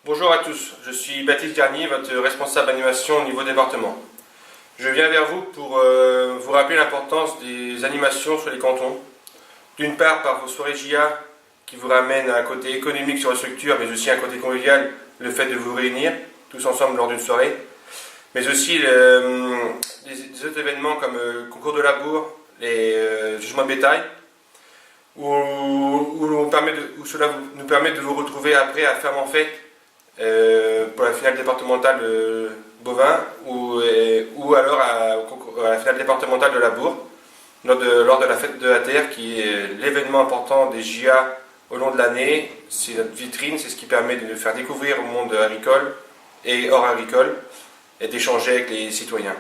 Bonjour à tous, je suis Baptiste Garnier, votre responsable animation au niveau département. Je viens vers vous pour vous rappeler l'importance des animations sur les cantons. D'une part par vos soirées JA qui vous ramènent à un côté économique sur la structure, mais aussi un côté convivial, le fait de vous réunir tous ensemble lors d'une soirée. Mais aussi des autres événements comme le concours de labour, les jugements de bétail, où cela nous permet de vous retrouver après à Ferme-en-Fête pour la finale départementale bovin ou alors à la finale départementale de Labour lors de la fête de la terre qui est l'événement important des JA au long de l'année. C'est notre vitrine, c'est ce qui permet de nous faire découvrir au monde agricole et hors agricole et d'échanger avec les citoyens.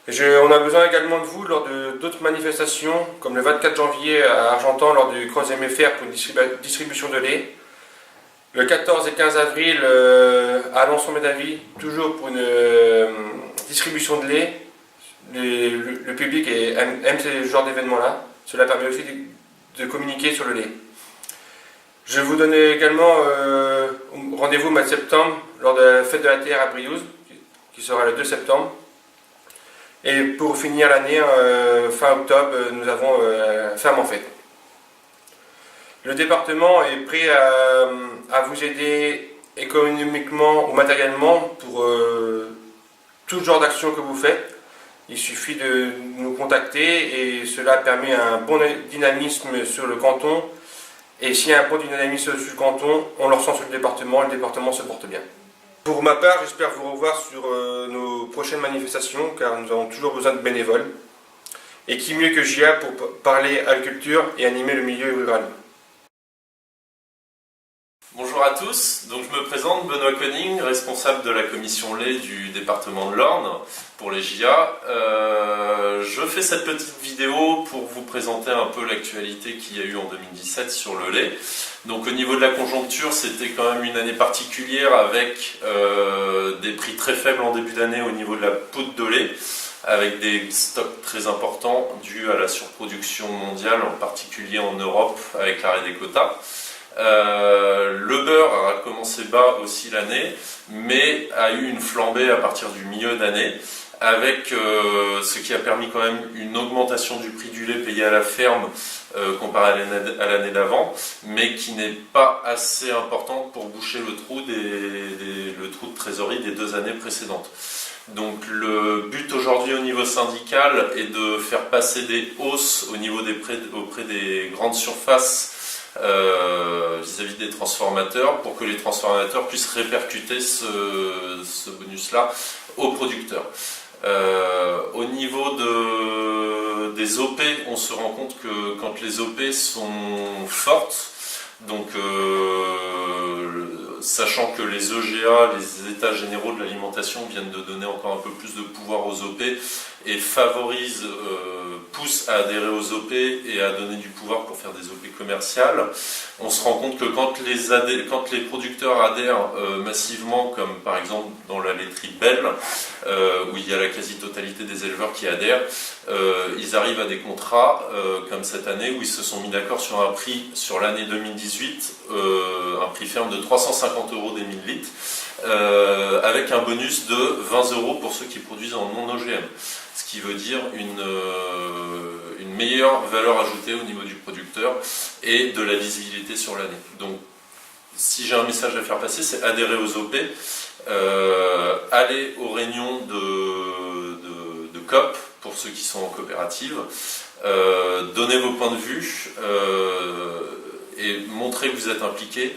On a besoin également de vous lors d'autres manifestations comme le 24 janvier à Argentan lors du Cross MFR pour une distribution de lait. Le 14 et 15 avril à Alençon-Médavy, toujours pour une distribution de lait. Le public aime ce genre d'événement-là. Cela permet aussi de communiquer sur le lait. Je vous donne également rendez-vous au mois de septembre lors de la fête de la terre à Briouze, qui sera le 2 septembre. Et pour finir l'année, fin octobre, nous avons Ferme-en-Fête. Le département est prêt à vous aider économiquement ou matériellement pour tout genre d'action que vous faites. Il suffit de nous contacter et cela permet un bon dynamisme sur le canton. Et s'il y a un bon dynamisme sur le canton, on le ressent sur le département se porte bien. Pour ma part, j'espère vous revoir sur nos prochaines manifestations car nous avons toujours besoin de bénévoles. Et qui mieux que JA pour parler agriculture et animer le milieu rural. Bonjour à tous, donc je me présente, Benoît Koning, responsable de la commission lait du département de l'Orne pour les JA. Je fais cette petite vidéo pour vous présenter un peu l'actualité qu'il y a eu en 2017 sur le lait. Donc au niveau de la conjoncture, c'était quand même une année particulière avec des prix très faibles en début d'année au niveau de la poudre de lait, avec des stocks très importants dus à la surproduction mondiale, en particulier en Europe avec l'arrêt des quotas. Le beurre a commencé bas aussi l'année, mais a eu une flambée à partir du milieu d'année, avec ce qui a permis quand même une augmentation du prix du lait payé à la ferme comparé à l'année d'avant, mais qui n'est pas assez importante pour boucher le trou de trésorerie des 2 années précédentes. Donc le but aujourd'hui au niveau syndical est de faire passer des hausses au niveau auprès des grandes surfaces vis-à-vis des transformateurs pour que les transformateurs puissent répercuter ce bonus-là aux producteurs. Au niveau des OP, on se rend compte que quand les OP sont fortes, donc sachant que les EGA, les états généraux de l'alimentation viennent de donner encore un peu plus de pouvoir aux OP et poussent à adhérer aux OP et à donner du pouvoir pour faire des OP commerciales. On se rend compte que quand les producteurs adhèrent massivement, comme par exemple dans la laiterie Belle, où il y a la quasi-totalité des éleveurs qui adhèrent, ils arrivent à des contrats comme cette année où ils se sont mis d'accord sur un prix sur l'année 2018, un prix ferme de 350 € des 1000 litres, avec un bonus de 20 € pour ceux qui produisent en non-OGM. Ce qui veut dire une meilleure valeur ajoutée au niveau du producteur et de la visibilité sur l'année. Donc, si j'ai un message à faire passer, c'est adhérer aux OP, aller aux réunions de COP pour ceux qui sont en coopérative, donner vos points de vue et montrer que vous êtes impliqués.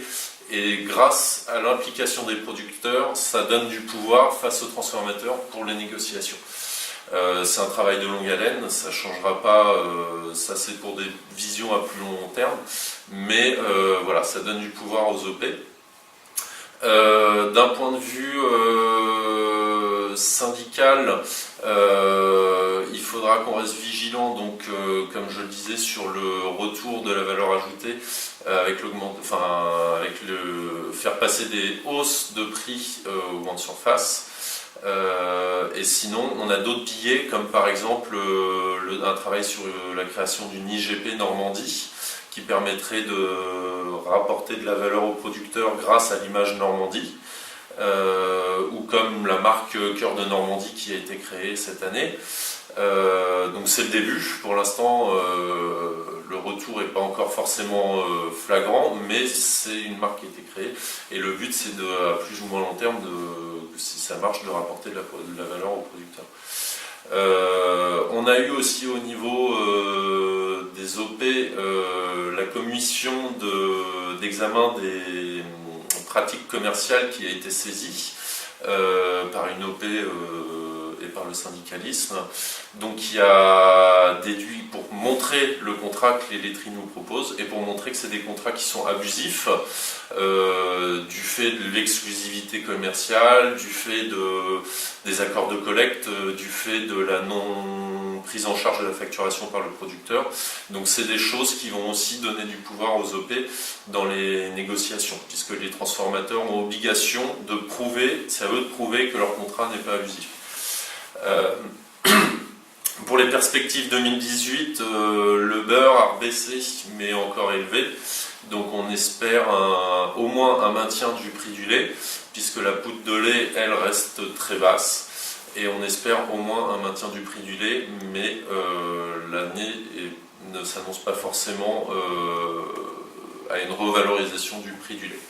Et grâce à l'implication des producteurs, ça donne du pouvoir face aux transformateurs pour les négociations. C'est un travail de longue haleine, ça ne changera pas, ça c'est pour des visions à plus long terme, mais voilà, ça donne du pouvoir aux OP. D'un point de vue syndical, il faudra qu'on reste vigilant, donc comme je le disais, sur le retour de la valeur ajoutée, avec faire passer des hausses de prix aux grandes surfaces. Et sinon, on a d'autres billets, comme par exemple un travail sur la création d'une IGP Normandie, qui permettrait de rapporter de la valeur aux producteurs grâce à l'image Normandie, ou comme la marque Cœur de Normandie qui a été créée cette année. Donc c'est le début, pour l'instant le retour n'est pas encore forcément flagrant, mais c'est une marque qui a été créée et le but c'est à plus ou moins long terme, si ça marche, de rapporter de la valeur aux producteurs. On a eu aussi au niveau des OP la commission d'examen des pratiques commerciales qui a été saisie par une OP et par le syndicalisme, donc qui a déduit pour montrer le contrat que les laiteries nous proposent et pour montrer que c'est des contrats qui sont abusifs du fait de l'exclusivité commerciale, du fait des accords de collecte, du fait de la non prise en charge de la facturation par le producteur. Donc c'est des choses qui vont aussi donner du pouvoir aux OP dans les négociations, puisque les transformateurs ont obligation de prouver, c'est à eux de prouver que leur contrat n'est pas abusif. Pour les perspectives 2018, le beurre a baissé mais encore élevé, donc on espère au moins un maintien du prix du lait, puisque la poudre de lait elle reste très basse, et on espère au moins un maintien du prix du lait, mais l'année ne s'annonce pas forcément à une revalorisation du prix du lait.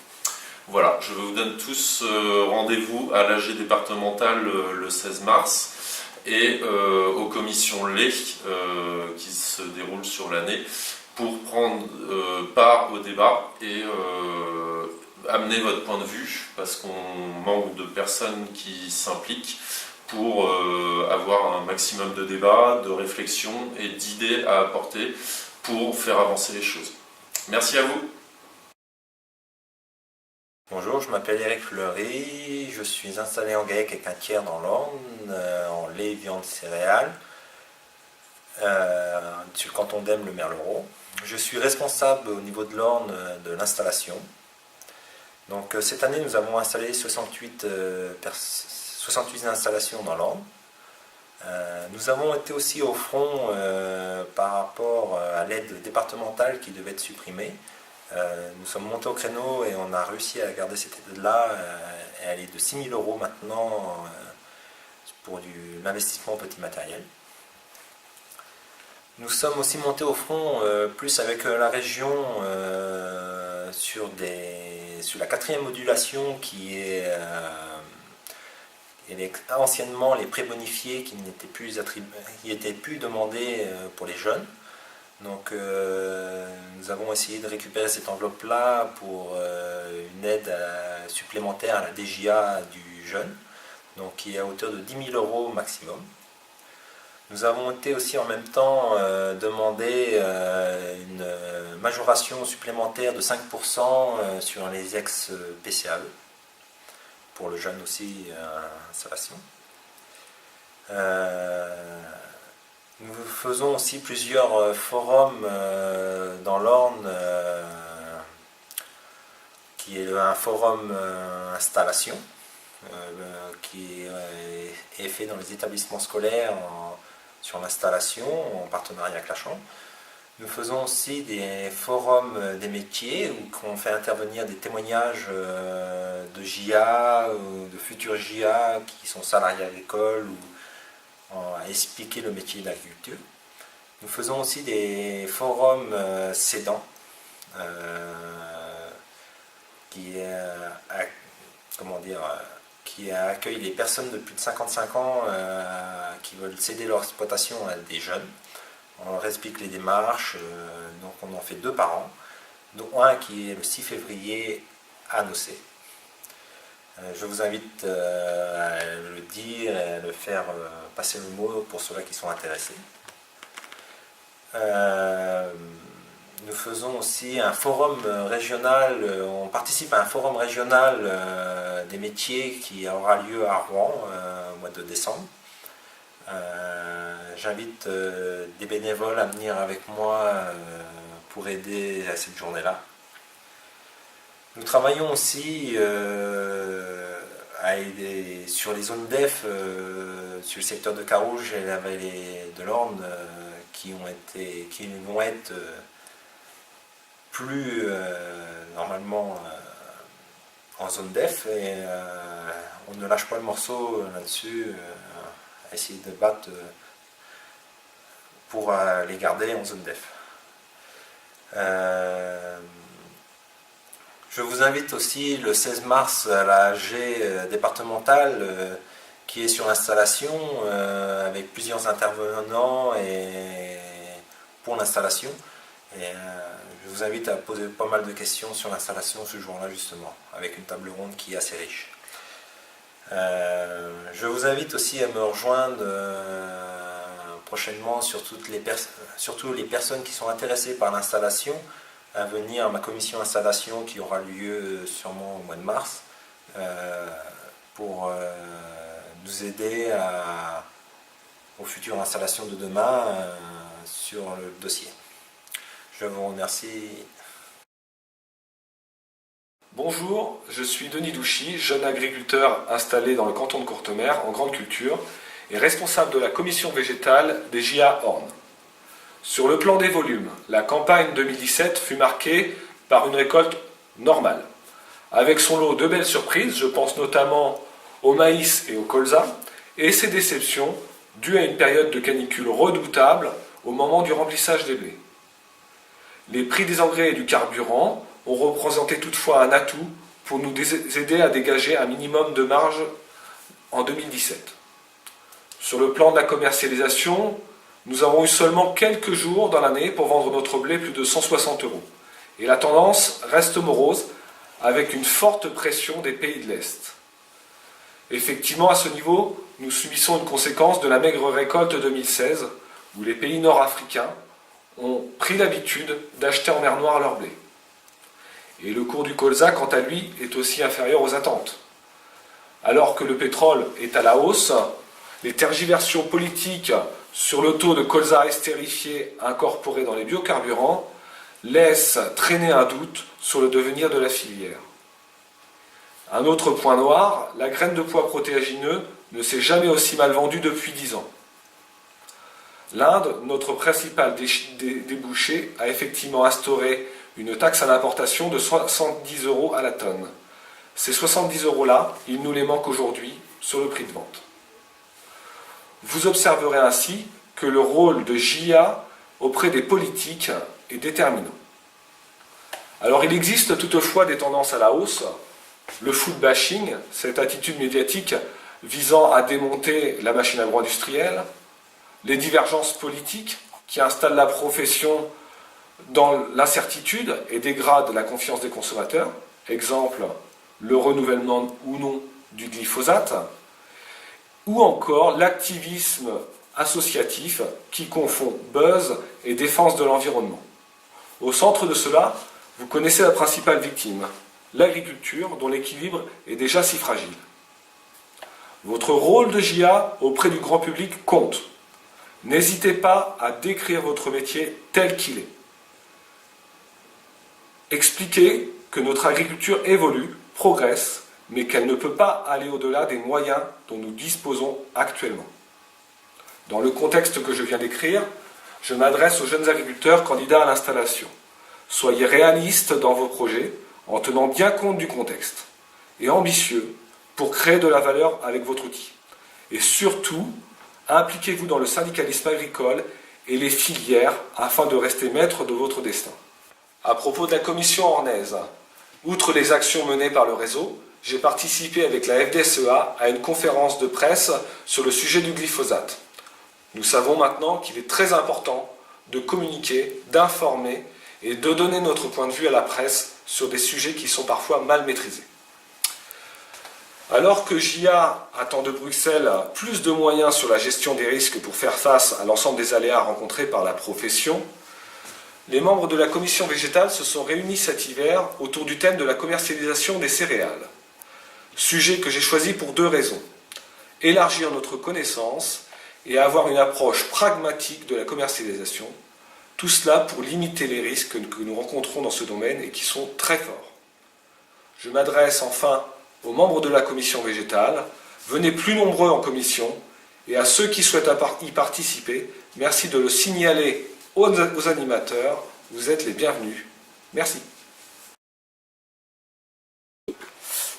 Voilà, je vous donne tous rendez-vous à l'AG départemental le 16 mars et aux commissions lait qui se déroulent sur l'année pour prendre part au débat et amener votre point de vue, parce qu'on manque de personnes qui s'impliquent pour avoir un maximum de débats, de réflexions et d'idées à apporter pour faire avancer les choses. Merci à vous. Bonjour, je m'appelle Eric Fleury, je suis installé en GAEC avec un tiers dans l'Orne, en lait, viande, céréales, sur le canton d'Ems, le Merlereau. Je suis responsable au niveau de l'Orne de l'installation. Donc cette année, nous avons installé 68 installations dans l'Orne. Nous avons été aussi au front par rapport à l'aide départementale qui devait être supprimée. Nous sommes montés au créneau et on a réussi à garder cette aide-là. Elle est de 6 000 € maintenant pour l'investissement en petit matériel. Nous sommes aussi montés au front plus avec la région sur la 4e modulation qui est anciennement les prêts bonifiés qui n'étaient plus demandés pour les jeunes. Donc nous avons essayé de récupérer cette enveloppe-là pour une aide supplémentaire à la DJA du jeune, donc qui est à hauteur de 10 000 € maximum. Nous avons été aussi en même temps demander une majoration supplémentaire de 5% sur les ex-PCAE, pour le jeune aussi installation. Nous faisons aussi plusieurs forums dans l'Orne, qui est un forum installation, qui est fait dans les établissements scolaires sur l'installation en partenariat avec la Chambre. Nous faisons aussi des forums des métiers où on fait intervenir des témoignages de JA ou de futurs JA qui sont salariés agricoles ou à expliquer le métier de l'agriculture. Nous faisons aussi des forums cédants qui accueillent les personnes de plus de 55 ans qui veulent céder leur exploitation à des jeunes. On leur explique les démarches, donc on en fait 2 par an, dont un qui est le 6 février à Nocé. Je vous invite à le dire et à le faire passer le mot pour ceux-là qui sont intéressés. Nous faisons aussi un forum régional, on participe à un forum régional des métiers qui aura lieu à Rouen au mois de décembre. J'invite des bénévoles à venir avec moi pour aider à cette journée-là. Nous travaillons aussi à aider sur les zones DEF, sur le secteur de Carouge et la vallée de l'Orne, qui vont être plus normalement en zone def et on ne lâche pas le morceau là-dessus, à essayer de battre pour les garder en zone def. Je vous invite aussi le 16 mars à la AG départementale qui est sur l'installation avec plusieurs intervenants pour l'installation. Et je vous invite à poser pas mal de questions sur l'installation ce jour-là justement, avec une table ronde qui est assez riche. Je vous invite aussi à me rejoindre prochainement surtout les personnes qui sont intéressées par l'installation, à venir à ma commission installation qui aura lieu sûrement au mois de mars pour nous aider aux futures installations de demain sur le dossier. Je vous remercie. Bonjour, je suis Denis Douchy, jeune agriculteur installé dans le canton de Courtemer en grande culture et responsable de la commission végétale des JA Orne. Sur le plan des volumes, la campagne 2017 fut marquée par une récolte normale, avec son lot de belles surprises, je pense notamment au maïs et au colza, et ses déceptions dues à une période de canicule redoutable au moment du remplissage des blés. Les prix des engrais et du carburant ont représenté toutefois un atout pour nous aider à dégager un minimum de marge en 2017. Sur le plan de la commercialisation, nous avons eu seulement quelques jours dans l'année pour vendre notre blé plus de 160 €. Et la tendance reste morose, avec une forte pression des pays de l'Est. Effectivement, à ce niveau, nous subissons une conséquence de la maigre récolte 2016, où les pays nord-africains ont pris l'habitude d'acheter en mer Noire leur blé. Et le cours du colza, quant à lui, est aussi inférieur aux attentes. Alors que le pétrole est à la hausse, les tergiversions politiques sur le taux de colza estérifié incorporé dans les biocarburants laissent traîner un doute sur le devenir de la filière. Un autre point noir, la graine de pois protéagineux ne s'est jamais aussi mal vendue depuis 10 ans. L'Inde, notre principal débouché, a effectivement instauré une taxe à l'importation de 70 € à la tonne. Ces 70 € il nous les manque aujourd'hui sur le prix de vente. Vous observerez ainsi que le rôle de JA auprès des politiques est déterminant. Alors il existe toutefois des tendances à la hausse. Le food bashing, cette attitude médiatique visant à démonter la machine agro-industrielle, les divergences politiques qui installent la profession dans l'incertitude et dégradent la confiance des consommateurs, exemple le renouvellement ou non du glyphosate, ou encore l'activisme associatif qui confond buzz et défense de l'environnement. Au centre de cela, vous connaissez la principale victime, l'agriculture dont l'équilibre est déjà si fragile. Votre rôle de JA auprès du grand public compte. N'hésitez pas à décrire votre métier tel qu'il est. Expliquez que notre agriculture évolue, progresse, mais qu'elle ne peut pas aller au-delà des moyens dont nous disposons actuellement. Dans le contexte que je viens d'écrire, je m'adresse aux jeunes agriculteurs candidats à l'installation. Soyez réalistes dans vos projets en tenant bien compte du contexte et ambitieux pour créer de la valeur avec votre outil. Et surtout, impliquez-vous dans le syndicalisme agricole et les filières afin de rester maître de votre destin. À propos de la commission ornaise, outre les actions menées par le réseau, j'ai participé avec la FDSEA à une conférence de presse sur le sujet du glyphosate. Nous savons maintenant qu'il est très important de communiquer, d'informer et de donner notre point de vue à la presse sur des sujets qui sont parfois mal maîtrisés. Alors que JA attend de Bruxelles plus de moyens sur la gestion des risques pour faire face à l'ensemble des aléas rencontrés par la profession, les membres de la commission végétale se sont réunis cet hiver autour du thème de la commercialisation des céréales. Sujet que j'ai choisi pour 2 raisons. Élargir notre connaissance et avoir une approche pragmatique de la commercialisation. Tout cela pour limiter les risques que nous rencontrons dans ce domaine et qui sont très forts. Je m'adresse enfin aux membres de la commission végétale. Venez plus nombreux en commission et à ceux qui souhaitent y participer, merci de le signaler aux animateurs. Vous êtes les bienvenus. Merci.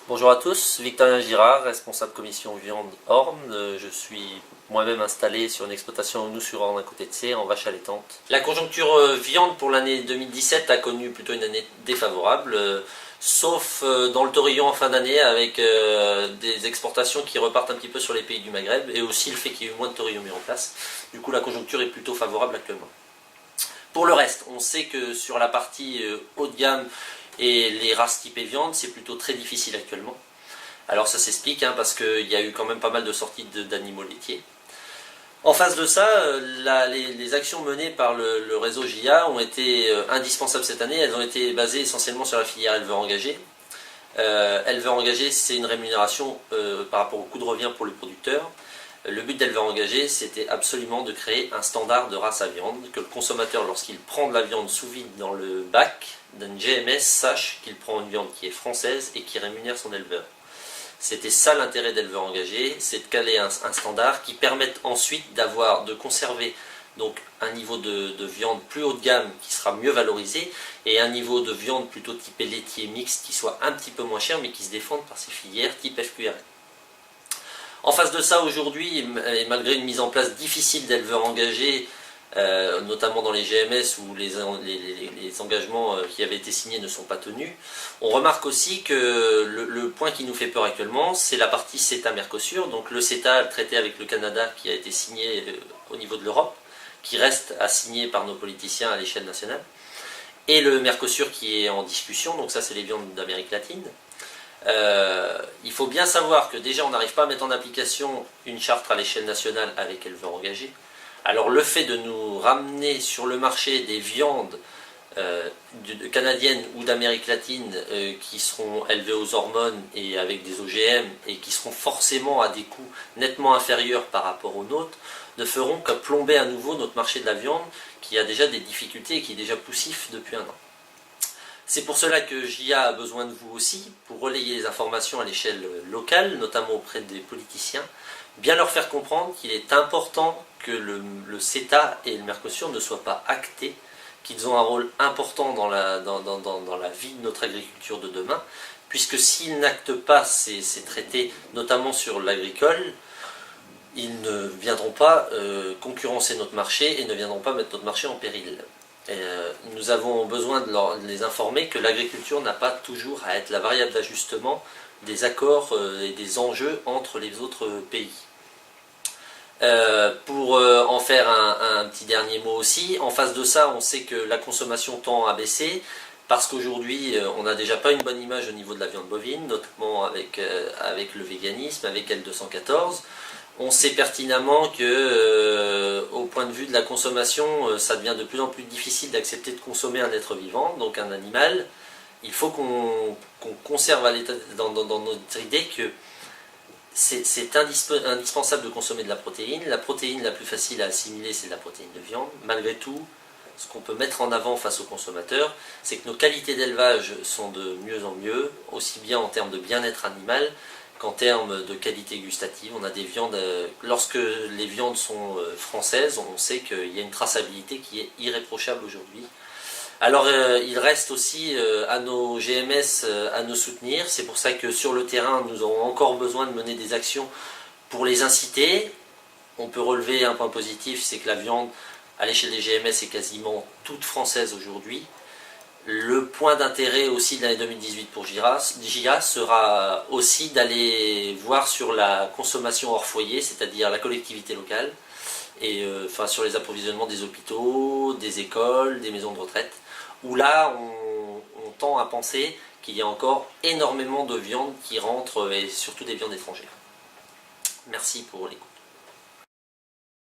Bonjour à tous, Victorien Girard, responsable commission viande Orne. Je suis moi-même installé sur une exploitation Nous-sur-Orne à côté de Sées, en vache allaitante. La conjoncture viande pour l'année 2017 a connu plutôt une année défavorable, sauf dans le Torillon en fin d'année avec des exportations qui repartent un petit peu sur les pays du Maghreb et aussi le fait qu'il y ait eu moins de Torillon mis en place. Du coup la conjoncture est plutôt favorable actuellement. Pour le reste, on sait que sur la partie haut de gamme, et les races typées viande, c'est plutôt très difficile actuellement. Alors ça s'explique parce qu'il y a eu quand même pas mal de sorties d'animaux laitiers. En face de ça, les actions menées par le réseau JA ont été indispensables cette année. Elles ont été basées essentiellement sur la filière éleveur engagé. Éleveur engagé, c'est une rémunération par rapport au coût de revient pour le producteur. Le but d'éleveur engagé, c'était absolument de créer un standard de race à viande, que le consommateur, lorsqu'il prend de la viande sous vide dans le bac d'un GMS, sache qu'il prend une viande qui est française et qui rémunère son éleveur. C'était ça l'intérêt d'éleveur engagé, c'est de caler un standard qui permette ensuite de conserver donc un niveau de viande plus haut de gamme qui sera mieux valorisé et un niveau de viande plutôt typé laitier mixte qui soit un petit peu moins cher mais qui se défende par ces filières type FQRN. En face de ça, aujourd'hui, et malgré une mise en place difficile d'éleveurs engagés, notamment dans les GMS où les engagements qui avaient été signés ne sont pas tenus, on remarque aussi que le point qui nous fait peur actuellement, c'est la partie CETA-Mercosur, donc le CETA, le traité avec le Canada qui a été signé au niveau de l'Europe, qui reste à signer par nos politiciens à l'échelle nationale, et le Mercosur qui est en discussion, donc ça c'est les viandes d'Amérique latine. Il faut bien savoir que déjà on n'arrive pas à mettre en application une charte à l'échelle nationale avec éleveurs engagés. Alors le fait de nous ramener sur le marché des viandes canadiennes ou d'Amérique latine qui seront élevées aux hormones et avec des OGM et qui seront forcément à des coûts nettement inférieurs par rapport aux nôtres, ne feront que plomber à nouveau notre marché de la viande qui a déjà des difficultés et qui est déjà poussif depuis un an. C'est pour cela que JA a besoin de vous aussi, pour relayer les informations à l'échelle locale, notamment auprès des politiciens, bien leur faire comprendre qu'il est important que le CETA et le Mercosur ne soient pas actés, qu'ils ont un rôle important dans la vie de notre agriculture de demain, puisque s'ils n'actent pas ces traités, notamment sur l'agricole, ils ne viendront pas concurrencer notre marché et ne viendront pas mettre notre marché en péril. Nous avons besoin de les informer que l'agriculture n'a pas toujours à être la variable d'ajustement des accords et des enjeux entre les autres pays. Pour en faire un petit dernier mot aussi, en face de ça, on sait que la consommation tend à baisser parce qu'aujourd'hui, on n'a déjà pas une bonne image au niveau de la viande bovine, notamment avec le véganisme, avec L214. On sait pertinemment que, au point de vue de la consommation, ça devient de plus en plus difficile d'accepter de consommer un être vivant, donc un animal. Il faut qu'on conserve dans notre idée que c'est indispensable de consommer de la protéine. La protéine la plus facile à assimiler, c'est de la protéine de viande. Malgré tout, ce qu'on peut mettre en avant face aux consommateurs, c'est que nos qualités d'élevage sont de mieux en mieux, aussi bien en termes de bien-être animal qu'en termes de qualité gustative. On a des viandes, lorsque les viandes sont françaises, on sait qu'il y a une traçabilité qui est irréprochable aujourd'hui. Alors il reste aussi à nos GMS à nous soutenir, c'est pour ça que sur le terrain nous aurons encore besoin de mener des actions pour les inciter. On peut relever un point positif, c'est que la viande à l'échelle des GMS est quasiment toute française aujourd'hui. Le point d'intérêt aussi de l'année 2018 pour JA sera aussi d'aller voir sur la consommation hors foyer, c'est-à-dire la collectivité locale, et sur les approvisionnements des hôpitaux, des écoles, des maisons de retraite, où là on tend à penser qu'il y a encore énormément de viande qui rentre, et surtout des viandes étrangères. Merci pour l'écoute.